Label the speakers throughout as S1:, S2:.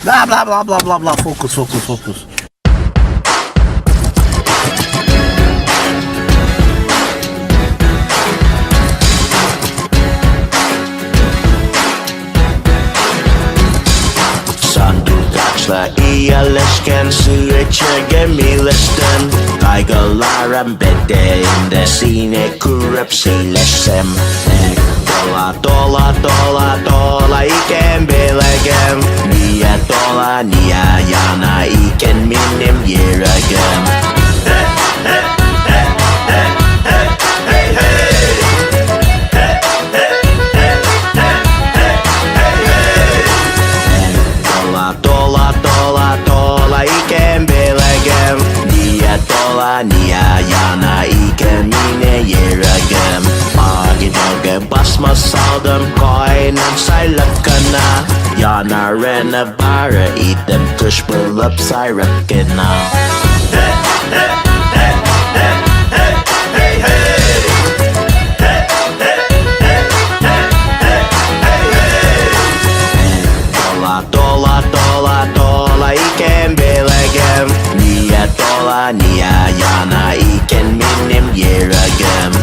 S1: Bla bla bla bla bla bla. Fokus fokus fokus.
S2: Sandukaçla yerleşken süreçe gemileşten kaygılarım bedenimde sine kurup sileşsem dola dola dola dola iken bilegem niye dola niye yana iken benim yüreğim dola dola dola iken bilegem niye dola niye yana iken yine yüreğim Agidog'e basma saldım koynan saylıkına Yanarına bara idim kuş bulup sayrıkına Dola dola dola iken bilegem niye dola niye yana iken benim yüreğim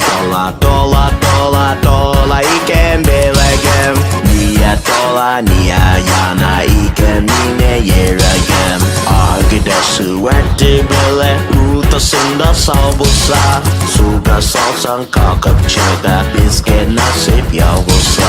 S2: Dola dola dola dola iken bilegem niye dola niye yana iken yine yüreğim Agide süverdi bile ortasında savulsa Suga salsan kalkıp çıkar bizge nasip yavulsa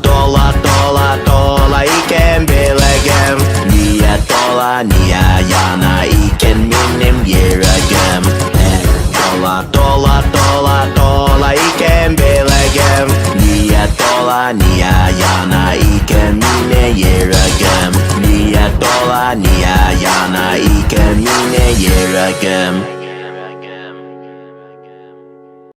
S2: Dola dola dola iken bilegem niye dola niye yana iken benim yüreğim Dola dola dola dola iken bilegem niye dola niye yana iken yine yüreğim Niye dola niye yana iken yine yüreğim